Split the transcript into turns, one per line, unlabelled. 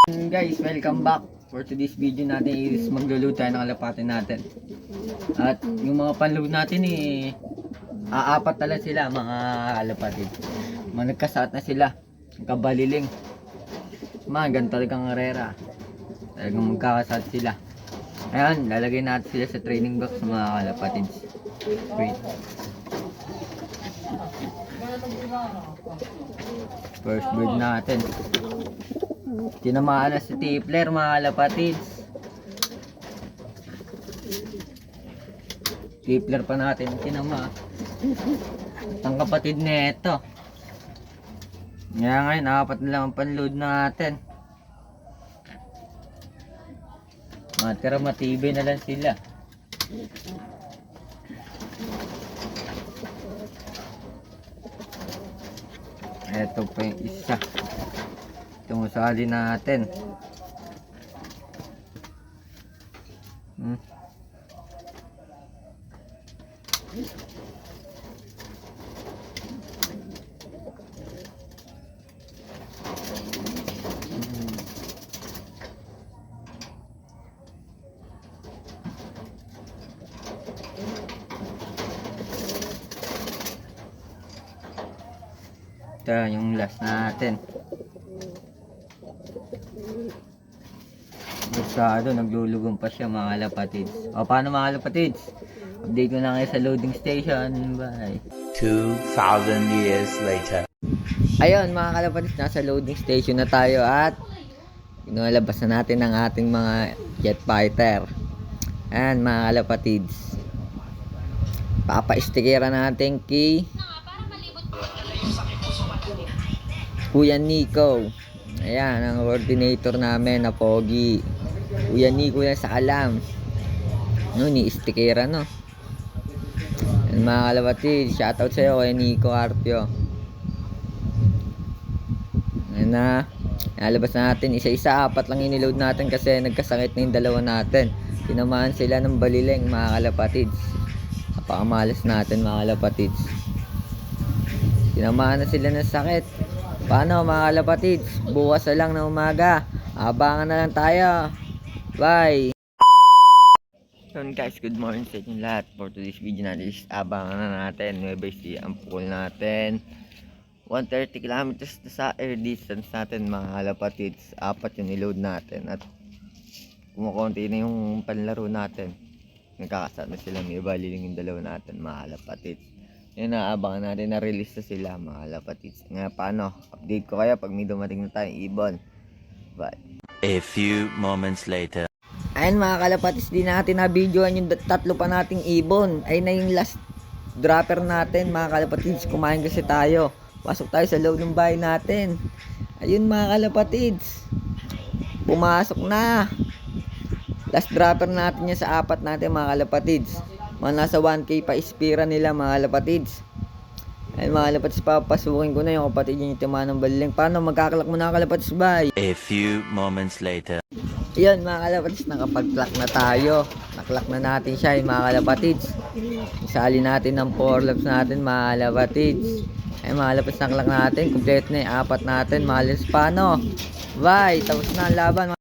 Guys, welcome back. For today's video natin is magluluto tayo ng kalapatin natin. At yung mga panload natin aapat na lang sila mga kalapatin. Mga nagkasaat na sila. Kabaliling. Mga ganun talagang karera. Talagang magkakasaat sila. Ayan, lalagay natin sila sa training box mga kalapatids. Wait. First bird natin. Tinamaan na si Tipler mga kalapatids. Tipler pa natin tinama. Ang kapatid neto. Kaya ngayon, apat na lang ang panload natin. Matira matibay na lang sila. Ito pa yung isa. Itong usali natin. Ito yung last natin. Masyado, naglulugong pa siya mga kalapatids. O paano mga kalapatids? Update ko na kayo sa loading station. Bye.
2,000 years later.
Ayun mga kalapatids, nasa loading station na tayo at inalabas na natin ang ating mga jet fighter. Ayan mga kalapatids. Papa-stickeran natin kay Kuya Nico. Ayan, ang coordinator namin na Pogi. Kuya Nico yan sa Kalam. No, ni-stickera no. Ayan, mga kalapatid, shoutout sa'yo Kuya Nico Carpio. Ayan na. Nalabas natin isa-isa, apat lang iniload natin kasi nagkasakit na yung dalawa natin. Tinamaan sila ng baliling mga kalapatids. Napakamalas natin mga kalapatids. Tinamaan na sila ng sakit. Paano mga kalapatids? Bukas na lang na umaga. Abangan na lang tayo. Bye! So guys, good morning sa inyo lahat. For today's video natin is abangan na natin. Nueva Ecija ang pool natin. 130 kilometers na sa air distance natin mga kalapatids. Apat yung niload natin. At kumukunti na yung panlaro natin. Nagkakasama na sila. May baliling yung dalawa natin mga kalapatids. Yun, naabangan natin na release na sila mga kalapatids. Nga paano, update ko kaya pag may dumating na tayong ibon. Bye.
A few moments later.
Ayun mga kalapatids, di natin na-videoan yung tatlo pa nating ibon. Ayun na yung last dropper natin mga kalapatids. Kumain kasi tayo. Pasok tayo sa loob ng bahay natin. Ayun mga kalapatids. Pumasok na. Last dropper natin yan sa apat natin mga kalapatids. Mga nasa 1K pa ispira nila mga kalapatids. Ay mga kalapatids, papasukin ko na yung kapatid yung timaan ng baliling. Paano magkakalak muna kalapatids, bye?
A few moments later.
Yan mga kalapatids, nakapag-clock na tayo. Naklock na natin siya yung mga kalapatids. Isali natin ng 4 laps natin mga kalapatids. Ay mga kalapatids, naklock natin. Complete na yung apat natin mga kalapatids. Paano? Bye! Tapos na ang laban.